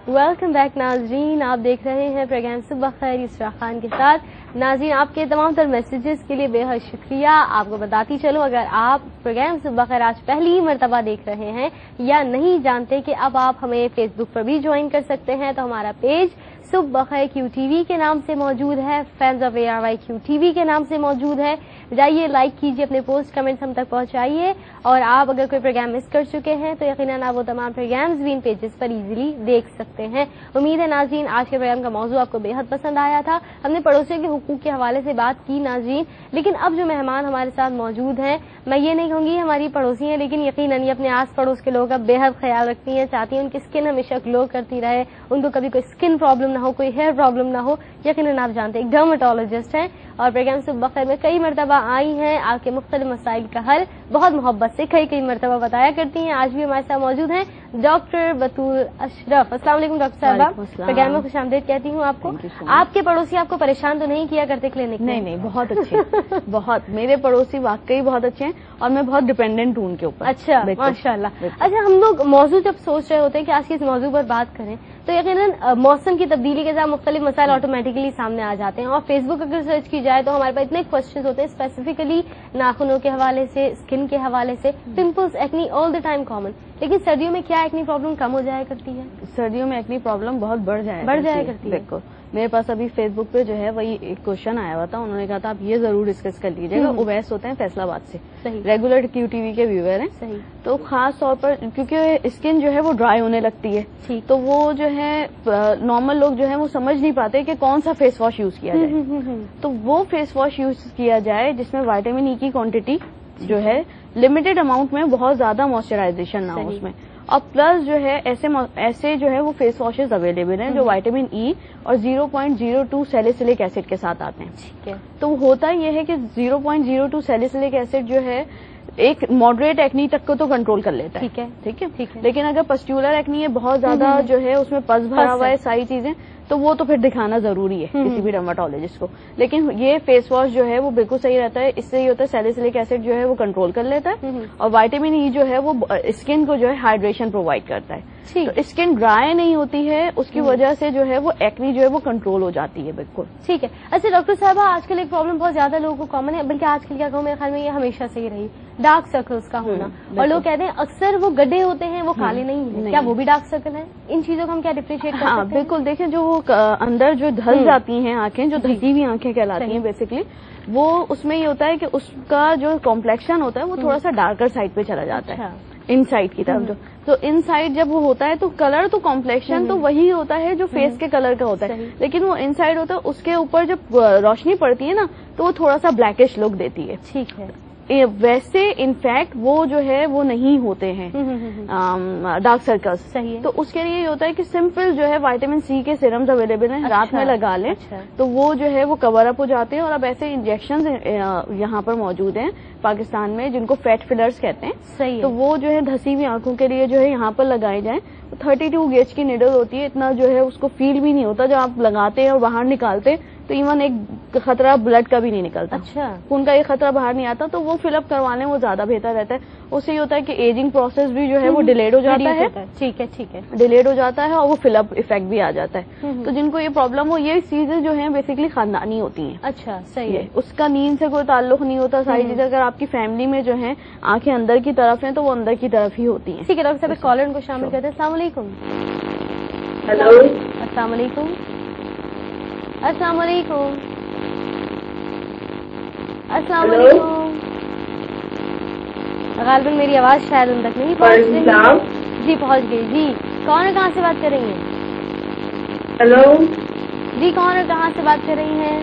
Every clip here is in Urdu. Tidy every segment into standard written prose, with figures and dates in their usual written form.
ویلکم بیک ناظرین، آپ دیکھ رہے ہیں پروگرام صبح خیر اسراء خان کے ساتھ. ناظرین آپ کے تمام تر میسیجز کے لیے بے حد شکریہ. آپ کو بتاتی چلو اگر آپ پروگرام صبح خیر آج پہلی مرتبہ دیکھ رہے ہیں یا نہیں جانتے کہ اب آپ ہمیں فیس بک پر بھی جوائن کر سکتے ہیں تو ہمارا پیج صبح خیر کیو ٹی وی کے نام سے موجود ہے، fans of ARY Q T V کے نام سے موجود ہے. جائیے لائک کیجیے، اپنے پوسٹ کمنٹس ہم تک پہنچائیے، اور آپ اگر کوئی پروگرام مس کر چکے ہیں تو یقیناً آپ وہ تمام پروگرامز بھی ان پیجز پر ایزیلی دیکھ سکتے ہیں. امید ہے ناظرین آج کے پروگرام کا موضوع آپ کو بے حد پسند آیا تھا. ہم نے پڑوسیوں کے حقوق کے حوالے سے بات کی ناظرین، لیکن اب جو مہمان ہمارے ساتھ موجود ہیں، میں یہ نہیں کہوں گی ہماری پڑوسی ہیں، لیکن یقیناً یہ اپنے آس پڑوس کے لوگوں کا بے حد خیال رکھتی ہیں، چاہتی ہیں ان کی اسکن ہمیشہ گلو کرتی رہے، ان کو کبھی کوئی اسکن پرابلم نہ ہو، کوئی ہیئر پرابلم نہ ہو. یقیناً آپ جانتے ہیں ایک ڈرماٹولوجسٹ ہیں اور پروگرام صبح خیر میں کئی مرتبہ آئی ہیں، آپ کے مختلف مسائل کا حل بہت محبت سے کئی مرتبہ بتایا کرتی ہیں. آج بھی ہمارے ساتھ موجود ہیں ڈاکٹر بطول اشرف. السلام علیکم ڈاکٹر صاحبہ، پروگرام میں خوش آمدید کہتی ہوں آپ کو. آپ کے پڑوسی آپ کو پریشان تو نہیں کیا کرتے کلینک میں؟ نہیں، بہت اچھے بہت میرے پڑوسی واقعی بہت اچھے ہیں اور میں بہت ڈپینڈنٹ ہوں ان کے اوپر. اچھا ماشاء اللہ. اچھا ہم لوگ موضوع جب سوچ رہے ہوتے ہیں کہ آج کے اس موضوع پر بات کریں تو یقیناً موسم کی تبدیلی کے ساتھ مختلف مسائل آٹومیٹکلی سامنے آ جاتے ہیں، اور فیس بک اگر سرچ کی جائے تو ہمارے پاس اتنے کوشچنز ہوتے ہیں اسپیسیفکلی ناخنوں کے حوالے سے، اسکن کے حوالے سے، pimples, acne all the time common. لیکن سردیوں میں کیا ایکنی پرابلم کم ہو جایا کرتی ہے؟ سردیوں میں ایکنی پرابلم بہت بڑھ جایا کرتی ہے. بالکل میرے پاس ابھی فیس بک پہ جو ہے وہی ایک کوشچن آیا ہوا تھا، انہوں نے کہا تھا آپ یہ ضرور ڈسکس کر لیجیے گا. اویس ہوتے ہیں فیصلہ آباد سے، ریگولر کیو ٹی وی کے ویور ہیں. تو خاص طور پر کیونکہ اسکن جو ہے وہ ڈرائی ہونے لگتی ہے، تو وہ جو ہے نارمل لوگ جو ہے وہ سمجھ نہیں پاتے کہ کون سا فیس واش یوز کیا جائے. تو وہ فیس واش یوز کیا جائے جس میں وائٹامن ای کی کوانٹٹی جو ہے لمیٹڈ اماؤنٹ میں، بہت زیادہ موئسچرائزیشن نہ ہو اس میں، اور پلس جو ہے ایسے جو ہے وہ فیس واشز اویلیبل ہیں جو وائٹامن ای اور 0.02 سیلیسلک ایسڈ کے ساتھ آتے ہیں. تو ہوتا یہ ہے کہ 0.02 سیلیسلک ایسڈ جو ہے ایک ماڈریٹ ایکنی تک کو تو کنٹرول کر لیتا ہے. ٹھیک ہے. لیکن اگر پسٹیولر ایکنی ہے، بہت زیادہ جو ہے اس میں پس بھرا ہوا ہے ساری چیزیں، تو وہ تو پھر دکھانا ضروری ہے کسی بھی ڈرماٹولوجسٹ کو. لیکن یہ فیس واش جو ہے وہ بالکل صحیح رہتا ہے. اس سے یہ ہوتا ہے سیلیسلک ایسڈ جو ہے وہ کنٹرول کر لیتا ہے، اور وائٹامن ای جو ہے وہ اسکن کو جو ہے ہائیڈریشن پرووائڈ کرتا ہے. تو اسکن ڈرائی نہیں ہوتی ہے، اس کی وجہ سے جو ہے وہ ایکنی جو ہے وہ کنٹرول ہو جاتی ہے. بالکل ٹھیک ہے. اچھا ڈاکٹر صاحبہ، آج کل ایک پرابلم بہت زیادہ لوگوں کو کامن ہے، بلکہ آج کل کیا کہوں، میرے خیال میں یہ ہمیشہ سے ہی رہی، ڈارک سرکلز کا ہونا. اور لوگ کہتے ہیں اکثر وہ گڈھے ہوتے ہیں وہ کالے نہیں ہیں، کیا وہ بھی ڈارک سرکل ہیں؟ ان چیزوں کو ہم کیا ڈفرینشیٹ کر سکتے ہیں؟ بالکل. دیکھیں جو وہ اندر جو دھل جاتی ہیں آنکھیں، جو دھسی ہوئی آنکھیں کہلاتی ہیں بیسکلی، وہ اس میں یہ ہوتا ہے کہ اس کا جو کمپلیکشن ہوتا ہے وہ تھوڑا سا ڈارکر سائڈ پہ چلا جاتا ہے، ان سائڈ کی طرف. تو ان سائڈ جب وہ ہوتا ہے تو کلر تو کمپلیکشن تو وہی ہوتا ہے جو فیس کے کلر کا ہوتا ہے، لیکن وہ ان سائڈ ہوتا ہے، اس کے اوپر جب روشنی پڑتی ہے نا تو وہ تھوڑا سا بلیکش لک دیتی ہے. ٹھیک ہے. ویسے انفیکٹ وہ جو ہے وہ نہیں ہوتے ہیں ڈارک سرکلز. صحیح ہے. تو اس کے لیے یہ ہوتا ہے کہ سمپل جو ہے وائٹامن سی کے سیرمز اویلیبل ہیں، رات میں لگا لیں تو وہ جو ہے وہ کور اپ ہو جاتے ہیں. اور اب ایسے انجیکشنز یہاں پر موجود ہیں پاکستان میں جن کو فیٹ فلرز کہتے ہیں. صحیح. تو وہ جو ہے دھسی ہوئی آنکھوں کے لیے جو ہے یہاں پر لگائے جائیں. 32 گیج کی نیڈل ہوتی ہے، اتنا جو ہے اس کو فیل بھی نہیں ہوتا. جب آپ لگاتے ہیں اور باہر نکالتے تو ایون ایک خطرہ بلڈ کا بھی نہیں نکلتا. اچھا. خون کا یہ خطرہ باہر نہیں آتا. تو وہ فل اپ کروا لیں، وہ زیادہ بہتر رہتا ہے. اس سے یہ ہوتا ہے کہ ایجنگ پروسیس بھی جو ہے وہ ڈیلیڈ ہو جاتا ہے. ٹھیک ہے. ڈیلیڈ ہو جاتا ہے اور وہ فل اپ افیکٹ بھی آ جاتا ہے. تو جن کو یہ پرابلم ہو، یہ چیزیں جو ہیں بیسکلی خاندانی ہوتی ہیں. اچھا صحیح ہے. اس کا نیند سے کوئی تعلق نہیں ہوتا. ساری چیزیں اگر آپ کی فیملی میں جو ہیں آنکھیں اندر کی طرف ہیں تو وہ اندر کی طرف ہی ہوتی ہیں. ٹھیک ہے ڈاکٹر صاحب، کالر کو شامل کرتے ہیں. السلام علیکم. ہیلو. السلام علیکم. السلام علیکم. السلام علیکم. غالباً میری آواز شاید ان تک نہیں پہنچ رہی. جی پہنچ گئی. جی کون ہے، کہاں سے بات کر رہی ہیں؟ ہیلو. جی کون ہے، کہاں سے بات کر رہی ہیں؟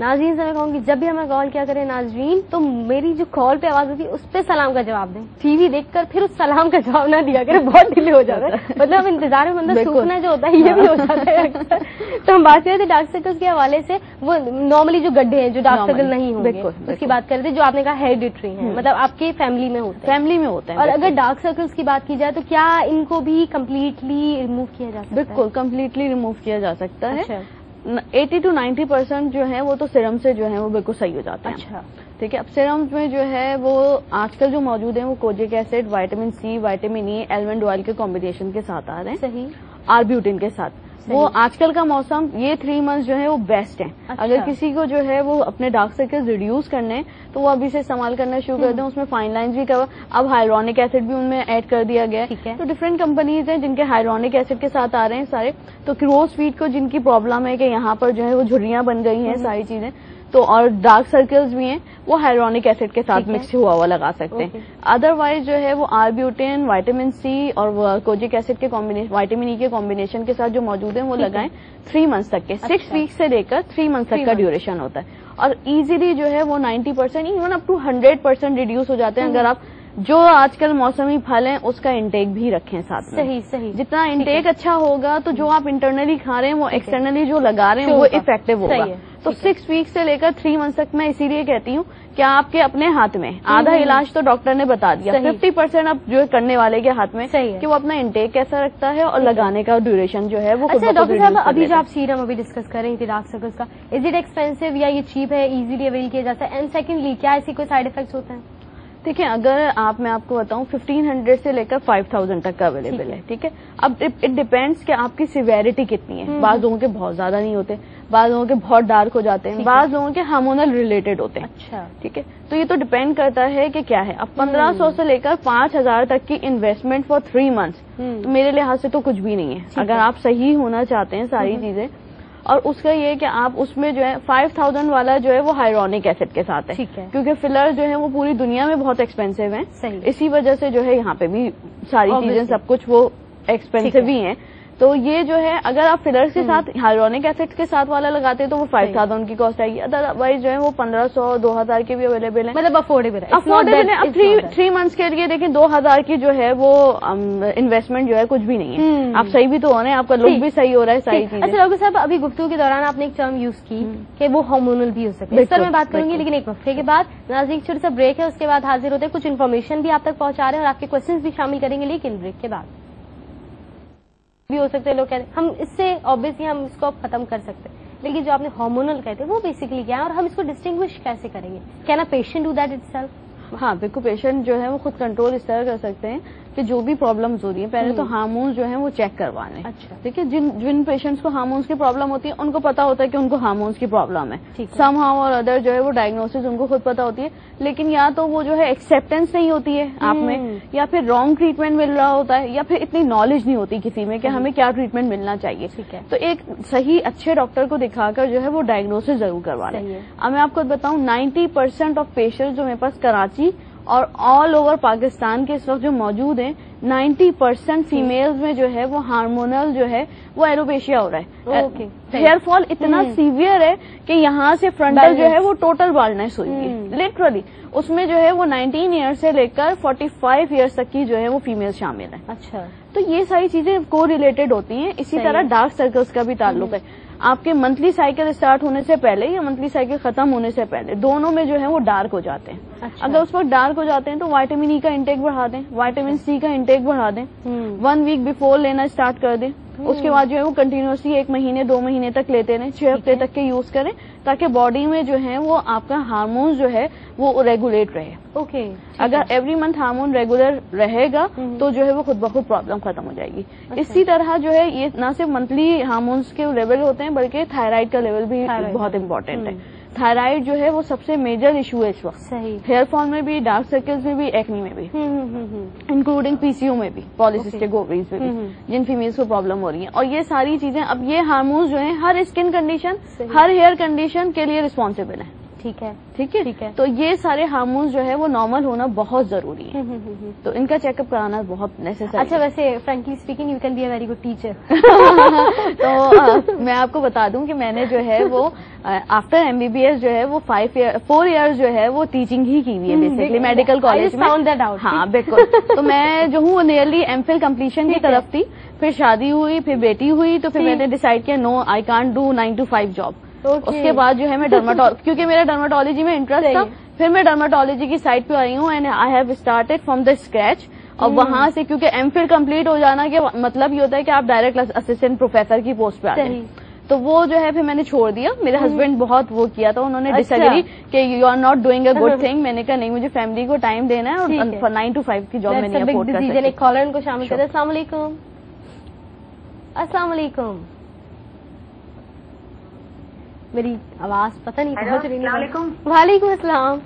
ناظرین سے میں کہوں گی جب بھی ہمیں کال کیا کریں ناظرین تو میری جو کال پہ آواز ہوتی ہے اس پہ سلام کا جواب دیں. ٹی وی دیکھ کر پھر اس سلام کا جواب نہ دیا کریں، بہت ڈیلے ہو جاتا ہے. مطلب انتظار میں بندہ سوکھنا جو ہوتا ہے یہ بھی ہو جاتا ہے اکثر. تو ہم بات کر رہے تھے ڈارک سرکلز کے حوالے سے. وہ نارملی جو گڈھے ہیں جو ڈارک سرکل نہیں ہوں گے اس کی بات کر رہے تھے، جو آپ نے کہا ہیریڈیٹری ہیں، مطلب آپ کی فیملی میں ہوتے ہیں. اور اگر ڈارک سرکلز کی بات کی جائے تو کیا ان کو بھی کمپلیٹلی ریموو کیا جا سکتا ہے؟ بالکل کمپلیٹلی ریموو کیا جا سکتا ہے. 80 to 90% جو ہے وہ تو سیرم سے جو ہے وہ بالکل صحیح ہو جاتا ہے. اچھا. ٹھیک ہے. اب سیرمز میں جو ہے وہ آج کل جو موجود ہیں وہ کوجک ایسڈ, وائٹامن سی, وائٹامن ای, ایلمنڈ آئل کے کمبینیشن کے ساتھ آ رہے ہیں. صحیح. آربیوٹن کے ساتھ. وہ آج کل کا موسم یہ 3 منتھ جو ہے وہ بیسٹ ہیں. اگر کسی کو جو ہے وہ اپنے ڈارک سرکل ریڈیوس کرنے ہیں تو وہ ابھی سے استعمال کرنا شروع کر دیں. اس میں فائن لائنز بھی اب ہائلورونک ایسڈ بھی ان میں ایڈ کر دیا گیا ہے. تو ڈفرینٹ کمپنیز ہیں جن کے ہائلورونک ایسڈ کے ساتھ آ رہے ہیں سارے. تو کروز فیٹ کو جن کی پرابلم ہے کہ یہاں پر جو ہے وہ جھریاں بن گئی ہیں ساری چیزیں, تو اور ڈارک سرکلز بھی ہیں, وہ ہائلورونک ایسڈ کے ساتھ مکس ہوا لگا سکتے ہیں. ادر وائز جو ہے وہ آربیوٹن, وائٹامن سی اور کوجک ایسڈ کے کمبینیشن, وائٹامن ای کے کمبینیشن کے ساتھ جو موجود ہیں وہ لگائیں 3 منتھس تک کے. 6 ویک سے لے کر 3 منتھس تک کا ڈیوریشن ہوتا ہے. اور ایزیلی جو ہے وہ 90% ایون اپ ٹو 100% ریڈیوس ہو جاتے ہیں اگر آپ جو آج کل موسمی پھل ہیں اس کا انٹیک بھی رکھیں ساتھ میں. صحیح. جتنا انٹیک اچھا ہوگا تو جو آپ انٹرنلی کھا رہے ہیں وہ ایکسٹرنلی جو لگا رہے ہیں وہ افیکٹو ہوگا. تو 6 ویک سے لے کر 3 منتھ تک میں اسی لیے کہتی ہوں کہ آپ کے اپنے ہاتھ میں. آدھا علاج تو ڈاکٹر نے بتا دیا, 50% اب جو کرنے والے کے ہاتھ میں کہ وہ اپنا انٹیک کیسا رکھتا ہے اور لگانے کا ڈیوریشن جو ہے وہ. اچھا ڈاکٹر صاحب, ابھی جو آپ سیرم ابھی ڈسکس کر رہی تھی ڈارک سرکلز کا, از اٹ ایکسپینسو یا یہ چیپ ہے, ایزیلی اویل کیا جاتا ہے؟ اینڈ سیکنڈلی کیا ایسی کوئی سائڈ افیکٹس ہوتے ہیں؟ دیکھیں اگر میں آپ کو بتاؤں 1500 سے لے کر 5000 تک کا اویلیبل ہے. ٹھیک ہے. اب اٹ ڈیپینڈس کہ آپ کی سیویرٹی کتنی ہے. بعض لوگوں کے بہت زیادہ نہیں ہوتے, بعض لوگوں کے بہت ڈارک ہو جاتے ہیں, بعض لوگوں کے ہارمونل ریلیٹڈ ہوتے ہیں. اچھا. ٹھیک ہے. تو یہ تو ڈیپینڈ کرتا ہے کہ کیا ہے. اب 1500 سے لے کر 5000 تک کی انویسٹمنٹ فار 3 منتھس میرے لحاظ سے تو کچھ بھی نہیں ہے اگر آپ صحیح ہونا چاہتے ہیں ساری چیزیں. اور اس کا یہ کہ آپ اس میں جو ہے 5000 والا جو ہے وہ ہائلورونک ایسڈ کے ساتھ ہے, کیونکہ فلر جو ہے وہ پوری دنیا میں بہت ایکسپینسو ہیں. اسی وجہ سے جو ہے یہاں پہ بھی ساری چیزیں سب کچھ وہ ایکسپینسو ہی ہیں. تو یہ جو ہے اگر آپ فلرز کے ساتھ ہائلورونک ایسڈ کے ساتھ والا لگاتے ہیں تو وہ 5000 کی کاسٹ آئے گی. ادر وائز جو ہے وہ 1500 2000 کے بھی اویلیبل ہیں, مطلب افورڈیبل ہے. اب 3 منتھس کے لیے دیکھیں 2000 کی جو ہے وہ انویسٹمنٹ جو ہے کچھ بھی نہیں ہے. آپ صحیح بھی تو ہو رہے ہیں, آپ کا لک بھی صحیح ہو رہا ہے, ساری چیزیں. اچھا ڈاکٹر صاحب, ابھی گفتگو کے دوران آپ نے ایک ٹرم یوز کی کہ وہ ہارمونل بھی ہو سکتے ہیں, اس پر میں بات کروں گی, لیکن ایک وقفے کے بعد. ناظرین ایک چھوٹا سا بریک ہے, اس کے بعد حاضر ہوتے ہیں. کچھ انفارمیشن بھی آپ تک پہنچا رہے ہیں اور آپ کے کوشچنز بھی شامل کریں گے, لیکن بریک کے بعد بھی ہو سکتے ہیں. لوگ کہتے ہیں ہم اس سے آبویسلی ہم اس کو ختم کر سکتے ہیں, لیکن جو آپ نے ہارمونل کہتے ہیں وہ بیسیکلی کیا ہے اور ہم اس کو ڈسٹنگوش کیسے کریں گے؟ Can a patient do that it self? ہاں بالکل, پیشنٹ جو ہے وہ خود کنٹرول اس طرح کر سکتے ہیں کہ جو بھی پرابلمز ہو رہی ہیں پہلے تو ہارمونز جو ہیں وہ چیک کروا لیں. اچھا. دیکھیے جن پیشنٹس کو ہارمونز کی پرابلم ہوتی ہے ان کو پتا ہوتا ہے کہ ان کو ہارمونز کی پرابلم ہے. سم ہاؤ اور ادر جو ہے وہ ڈائگنوسس ان کو خود پتا ہوتی ہے, لیکن یا تو وہ جو ہے ایکسیپٹینس نہیں ہوتی ہے آپ میں, یا پھر رانگ ٹریٹمنٹ مل رہا ہوتا ہے, یا پھر اتنی نالج نہیں ہوتی کسی میں کہ ہمیں کیا ٹریٹمنٹ ملنا چاہیے. تو ایک صحیح اچھے ڈاکٹر کو دکھا کر جو ہے وہ ڈائگنوسس ضرور کروا لیں. اب میں آپ کو بتاؤں 90% آف پیشنٹ جو میرے پاس کراچی اور آل اوور پاکستان کے اس وقت جو موجود ہیں 90% فیمیلز میں جو ہے وہ ہارمونل جو ہے وہ ایلوپیشیا ہو رہا ہے. ہیئر فال اتنا سیویئر ہے کہ یہاں سے فرنٹل جو ہے وہ ٹوٹل بالڈنس ہوئی ہے لٹرلی. اس میں جو ہے وہ 19 ایئر سے لے کر 45 ایئرس تک کی جو ہے وہ فیمیل شامل ہیں. اچھا. تو یہ ساری چیزیں کو ریلیٹڈ ہوتی ہیں. اسی طرح ڈارک سرکلز کا بھی تعلق ہے. آپ کے منتھلی سائیکل اسٹارٹ ہونے سے پہلے یا منتھلی سائیکل ختم ہونے سے پہلے دونوں میں جو ہے وہ ڈارک ہو جاتے ہیں. اگر اس وقت ڈارک ہو جاتے ہیں تو وائٹامن ای کا انٹیک بڑھا دیں, وائٹامن سی کا انٹیک بڑھا دیں, 1 ویک بیفور لینا اسٹارٹ کر دیں. اس کے بعد جو ہے وہ کنٹینیوسلی 1 مہینے 2 مہینے تک لیتے رہیں, 6 ہفتے تک کے یوز کریں تاکہ باڈی میں جو ہے وہ آپ کا ہارمون جو ہے وہ ریگولیٹ رہے. اوکے. اگر ایوری منتھ ہارمون ریگولر رہے گا تو جو ہے وہ خود بخود پرابلم ختم ہو جائے گی. اسی طرح جو ہے یہ نہ صرف منتھلی ہارمونس کے لیول ہوتے ہیں بلکہ تھائرائڈ کا لیول بھی بہت امپورٹنٹ ہے. تھائرائڈ جو ہے وہ سب سے میجر ایشو ہے اس وقت. صحیح. ہیئر فال میں بھی, ڈارک سرکلز میں بھی, ایکنی میں بھی, انکلوڈنگ پی سی او میں بھی, پالیسسٹک اووریز میں بھی, جن فیمیلز کو پرابلم ہو رہی ہیں. اور یہ ساری چیزیں اب یہ ہارمونز جو ہیں ہر اسکن کنڈیشن, ہر ہیئر کنڈیشن کے لیے رسپانسبل ہیں. ٹھیک ہے. ٹھیک ہے. تو یہ سارے ہارمونز جو ہے وہ نارمل ہونا بہت ضروری ہے. تو ان کا چیک اپ کرانا بہت نیسیسری. اچھا, ویسے frankly speaking you can be a very good teacher. تو میں آپ کو بتا دوں کہ میں نے جو ہے وہ آفٹر MBBS جو ہے وہ 4 ایئرز جو ہے وہ ٹیچنگ ہی کی ہوئی ہے بیسکلی میڈیکل کالج میں. ہاں بالکل. تو میں جو ہوں کلیئرلی MPhil کمپلیشن کی طرف تھی, پھر شادی ہوئی, پھر بیٹی ہوئی, تو پھر میں نے ڈیسائیڈ کیا no I can't do 9 to 5 job. اس کے بعد جو ہے میں کیونکہ میرا ڈرماٹولوجی میں انٹرسٹ تھا, پھر میں ڈرماٹولوجی کی سائٹ پہ آئی ہوں and I have started from the scratch. اور وہاں سے کیونکہ MPhil کمپلیٹ ہو جانا کے مطلب یہ ہوتا ہے کہ آپ ڈائریکٹ اسسٹنٹ پروفیسر کی پوسٹ پہ آ جائیں. تو وہ جو ہے پھر میں نے چھوڑ دیا. میرے ہسبینڈ بہت وہ کیا تھا, انہوں نے ڈس ایگری کہ you are not doing a good thing. میں نے کہا نہیں, مجھے فیملی کو ٹائم دینا ہے اور 9 to 5 کی جاب میں نہیں افورڈ کر سکتی. کالر کو شامل کریں. السلام علیکم. السلام علیکم. میری آواز پتہ نہیں پہنچ رہی. السلام علیکم. وعلیکم السلام.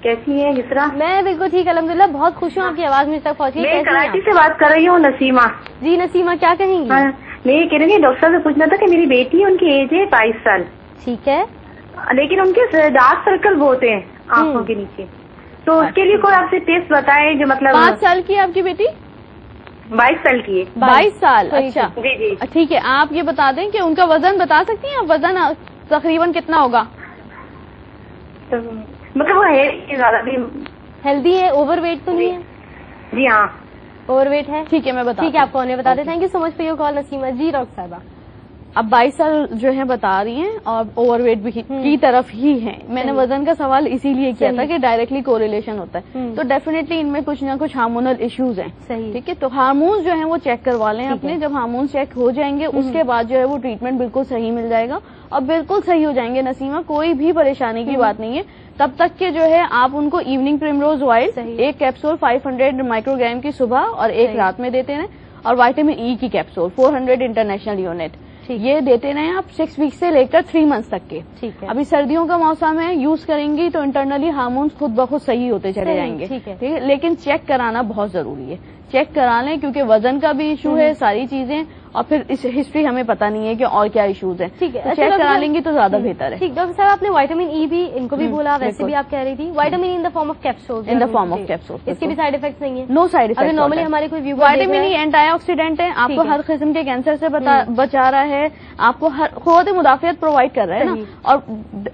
کیسی ہیں یسرا؟ میں بالکل ٹھیک الحمدللہ. بہت خوش ہوں آپ کی آواز مجھ تک پہنچی. میں کراچی سے بات کر رہی ہوں, نسیمہ. جی نسیمہ, کیا کہیں گی؟ میں یہ کہہ رہی ہوں ڈاکٹر صاحب سے پوچھنا تھا کہ میری بیٹی ہے, ان کی ایج ہے 22 سال. ٹھیک ہے. لیکن ان کے ڈارک سرکل بہت ہیں آنکھوں کے نیچے, تو اس کے لیے کوئی آپ سے ٹیسٹ بتائیں جو مطلب. 5 سال کی ہے آپ کی بیٹی؟ 22 سال کی ہے. 22 سال. اچھا جی جی ٹھیک ہے. آپ یہ بتا دیں کہ ان کا وزن بتا سکتی ہیں؟ وزن تقریباً کتنا ہوگا؟ مطلب وہ ہے زیادہ بھی ہیلدی ہے, اوور ویٹ تو نہیں ہے؟ جی ہاں اوور ویٹ ہے. ٹھیک ہے میں بتا. ٹھیک ہے, آپ کون ہے بتا دیں. Thank you so much for your call Naseema. جی ڈاکٹر صاحبہ, اب 22 سال جو ہے بتا رہی ہیں اور اوور ویٹ بھی کی طرف ہی ہیں. میں نے وزن کا سوال اسی لیے کیا تھا کہ ڈائریکٹلی کوریلیشن ہوتا ہے, تو ڈیفینیٹلی ان میں کچھ نہ کچھ ہارمونل ایشوز ہیں. ٹھیک ہے, تو ہارمونز جو ہیں وہ چیک کروا لیں اپنے. جب ہارمونز چیک ہو جائیں گے اس کے بعد جو ہے وہ ٹریٹمنٹ بالکل صحیح مل جائے گا اور بالکل صحیح ہو جائیں گے. نسیمہ کوئی بھی پریشانی کی بات نہیں ہے تب تک کہ جو ہے آپ ان کو evening primrose oil 1 capsule 500 microgram کی صبح اور 1 رات میں دیتے رہیں, اور وائٹامن ای کی کیپسول 400 انٹرنیشنل یونٹ یہ دیتے رہیں آپ 6 ویک سے لے کر 3 منتھس تک کے. ابھی سردیوں کا موسم ہے, یوز کریں گی تو انٹرنلی ہارمونز خود بخود صحیح ہوتے چلے جائیں گے. ٹھیک ہے, لیکن چیک کرانا بہت ضروری ہے. چیک کرا لیں کیونکہ وزن کا بھی ایشو ہے, ساری چیزیں, اور پھر اس ہسٹری ہمیں پتہ نہیں ہے کہ اور کیا ایشوز ہیں. ٹھیک ہے, چیک کرا لیں گی تو زیادہ بہتر ہے. ٹھیک. ڈاکٹر صاحب آپ نے وائٹامن ای بھی ان کو بھی بولا, ویسے بھی آپ کہہ رہی تھی vitamin in the form of capsule. In the form of capsule. اس کے بھی سائڈ افیکٹس نہیں ہیں؟ No side effect. نارملی ہمارے کوئی وائٹامن ای اینٹی آکسیڈینٹ ہے, آپ کو ہر قسم کے کینسر سے بچا رہا ہے, آپ کو ہر قوت مدافعت پرووائڈ کر رہا ہے نا. اور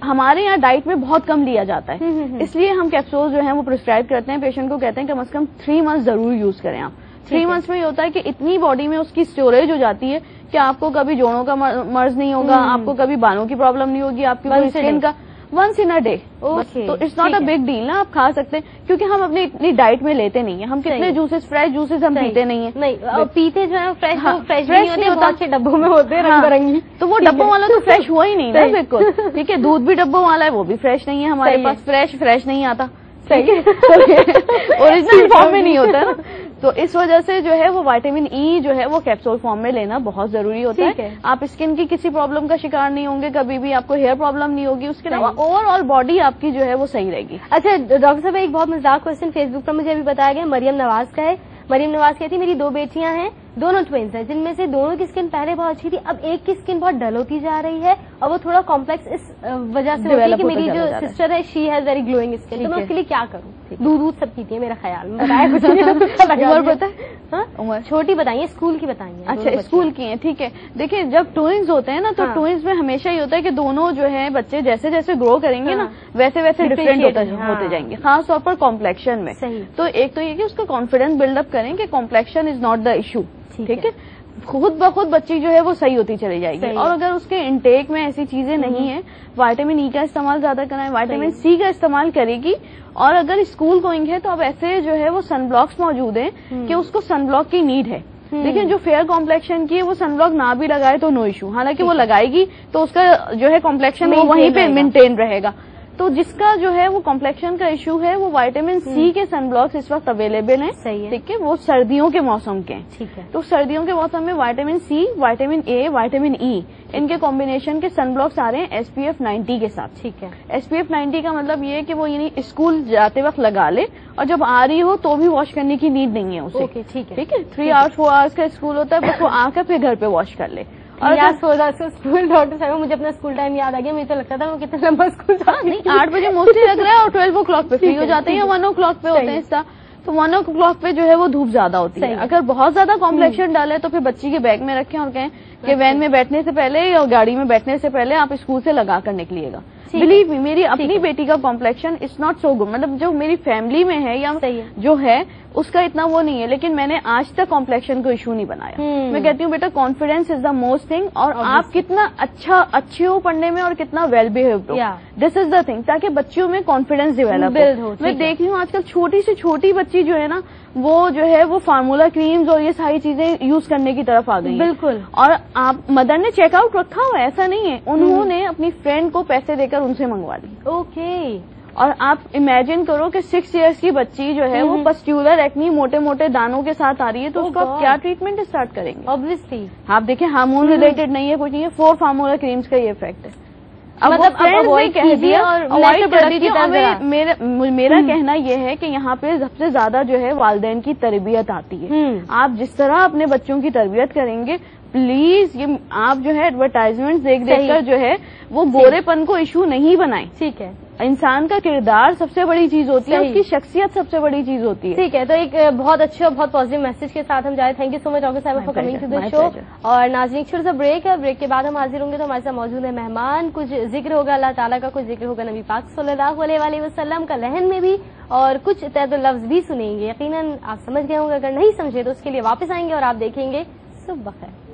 ہمارے یہاں ڈائٹ میں بہت کم لیا جاتا ہے, اس لیے ہم کیپسول جو ہیں وہ پرسکرائب کرتے ہیں. پیشنٹ کو کہتے ہیں کم از کم 3 منتھس ضرور یوز کریں آپ. 3 منتھس میں یہ ہوتا ہے کہ اتنی باڈی میں اس کی اسٹوریج ہو جاتی ہے کہ آپ کو کبھی جوڑوں کا مرض نہیں ہوگا, آپ کو کبھی بالوں کی پرابلم نہیں ہوگی, آپ کی اسکن کا ونس ان اے ڈے. تو it's not a big deal نا, آپ کھا سکتے ہیں کیونکہ ہم اپنی اتنی ڈائٹ میں لیتے نہیں ہیں. ہم کتنے جوسز, فریش جوسز ہم پیتے نہیں ہیں. پیتے جو ہے فریش نہیں ہوتا, اچھے ڈبوں میں ہوتے رنگ برنگی, تو وہ ڈبوں والا تو فریش ہوا ہی نہیں نا. بالکل ٹھیک ہے, دودھ بھی ڈبوں والا ہے وہ بھی فریش نہیں ہے ہمارے پاس. فریش نہیں آتا, اوریجنل فارم میں نہیں ہوتا نا. تو اس وجہ سے جو ہے وہ وائٹامن ای جو ہے وہ کیپسول فارم میں لینا بہت ضروری ہوتا ہے. آپ اسکن کی کسی پرابلم کا شکار نہیں ہوں گے کبھی بھی, آپ کو ہیئر پرابلم نہیں ہوگی, اس کے علاوہ اوور آل باڈی آپ کی جو ہے وہ صحیح رہے گی. اچھا ڈاکٹر صاحب, ایک بہت مزاق کوشچن فیس بک پر مجھے ابھی بتایا گیا, مریم نواز کا ہے. مریم نواز کہتی میری 2 بیٹیاں ہیں, دونوں ٹوینس ہیں, جن میں سے دونوں کی اسکن پہلے بہت اچھی تھی, اب ایک کی اسکن بہت ڈل ہوتی جا رہی ہے, اور وہ تھوڑا کمپلیکس اس وجہ سے ہوتی ہے کہ میری جو سسٹر ہے she has very glowing skin. تو میں اس کے لیے کیا کروں؟ دودھ سب پیتی ہے میرا خیال میں, عمر چھوٹی بتائیے, اسکول کی بتائیے. اچھا اسکول کی ہیں, ٹھیک ہے. دیکھیں جب ٹوئنز ہوتے ہیں نا تو ٹوئنز میں ہمیشہ یہ ہوتا ہے کہ دونوں جو ہے بچے جیسے جیسے گرو کریں گے نا ویسے ویسے ڈفرینٹ ہوتے جائیں گے, خاص طور پر کمپلیکشن میں. تو ایک تو یہ کہ اس کا کانفیڈینس بلڈ اپ کریں کہ complexion is not the issue. ٹھیک ہے, خود بخود بچی جو ہے وہ صحیح ہوتی چلی جائے گی. اور اگر اس کے انٹیک میں ایسی چیزیں نہیں ہیں, وائٹامن ای کا استعمال زیادہ کرائیں, وائٹامن سی کا استعمال کرے گی. اور اگر اسکول گوئنگ ہے تو اب ایسے جو ہے وہ سن بلاکس موجود ہیں کہ اس کو سن بلاک کی نیڈ ہے. لیکن جو فیئر کمپلیکشن کی ہے وہ سن بلاک نہ بھی لگائے تو نو ایشو, حالانکہ وہ لگائے گی تو اس کا جو ہے کمپلیکشن وہ وہیں پہ مینٹین رہے گا. تو جس کا جو ہے وہ کمپلیکشن کا ایشو ہے وہ وائٹامن سی کے سن بلاکس اس وقت اویلیبل ہیں. ٹھیک ہے, وہ سردیوں کے موسم کے ہیں. تو سردیوں کے موسم میں vitamin C, vitamin A, vitamin E, ان کے کمبینیشن کے سن بلاکس آ رہے ہیں SPF 90 کے ساتھ. ٹھیک ہے, SPF 90 کا مطلب یہ ہے کہ وہ یعنی اسکول جاتے وقت لگا لے اور جب آ رہی ہو تو بھی واش کرنے کی نیڈ نہیں ہے اسے. ٹھیک ہے, 3 hours 4 hours کا اسکول ہوتا ہے, بس وہ آ کر پھر گھر پہ واش کر لے. اور اسکول ڈاکٹر صاحب مجھے اپنا اسکول ٹائم یاد آ گیا, مجھے تو لگتا تھا وہ کتنا لمبا اسکول تھا. نہیں 8 بجے موسٹلی لگ رہا ہے اور 12 o'clock پہ فری ہو جاتے ہیں یا 1 o'clock پہ ہوتے ہیں اس طرح. تو 1 o'clock پہ جو ہے وہ دھوپ زیادہ ہوتی ہے. اگر بہت زیادہ کمپلیکشن ڈالے تو پھر بچی کے بیگ میں رکھیں اور کہیں کہ وین میں بیٹھنے سے پہلے یا گاڑی میں بیٹھنے سے پہلے آپ اسکول سے لگا کر نکلیے گا. بلیو می, میری اپنی بیٹی کا complexion is not so good, مطلب جو میری فیملی میں ہے یا جو ہے اس کا اتنا وہ نہیں ہے, لیکن میں نے آج تک کمپلیکشن کو ایشو نہیں بنایا. میں کہتی ہوں بیٹا confidence is the most thing, اور آپ کتنا اچھے ہو پڑھنے میں اور کتنا ویل بہیوڈ ہو, دس از دا تھنگ, تاکہ بچیوں میں کانفیڈینس ڈیولپ ہو. میں دیکھ رہی ہوں آج کل چھوٹی سے چھوٹی بچی بچی جو ہے نا وہ فارمولا کریمز اور یہ ساری چیزیں یوز کرنے کی طرف آ گئی. بالکل. اور آپ مدر نے چیک آؤٹ رکھا ہوا ہے، ایسا نہیں ہے، انہوں نے اپنی فرینڈ کو پیسے دے کر ان سے منگوا لی. اوکے. اور آپ امیجن کرو کہ 6 ایئرس کی بچی جو ہے وہ پسٹیولر ایکنی موٹے موٹے دانوں کے ساتھ آ رہی ہے، تو اس کو آپ کیا ٹریٹمنٹ اسٹارٹ کریں گے؟ obviously. آپ دیکھیں ہارمون ریلیٹڈ نہیں ہے، کچھ نہیں ہے، 4 فارمولا کریمز کا یہ افیکٹ ہے. میرا کہنا یہ ہے کہ یہاں پہ سب سے زیادہ جو ہے والدین کی تربیت آتی ہے. آپ جس طرح اپنے بچوں کی تربیت کریں گے، پلیز یہ آپ جو ہے ایڈورٹائزمنٹ دیکھ کر جو ہے وہ گورے پن کو ایشو نہیں بنائیں. ٹھیک ہے. انسان کا کردار سب سے بڑی چیز ہوتی ہے، اس کی شخصیت سب سے بڑی چیز ہوتی ہے. ٹھیک ہے. تو ایک بہت اچھے اور بہت پازیٹیو میسج کے ساتھ ہم جائیں. Thank you so much doctor صاحبہ فار کمنگ ٹو دی شو. اور ناظرین چھوٹا سا بریک ہے، بریک کے بعد ہم حاضر ہوں گے. تو ہمارے ساتھ موجود ہے مہمان، کچھ ذکر ہوگا اللہ تعالیٰ کا، کچھ ذکر ہوگا نبی پاک صلی اللہ علیہ وسلم کا لہن میں بھی، اور کچھ تحت لفظ بھی سنیں گے. یقیناً آپ سمجھ گئے ہوں گے، اگر نہیں سمجھے تو اس کے لیے واپس آئیں گے اور آپ دیکھیں گے صبح بخیر.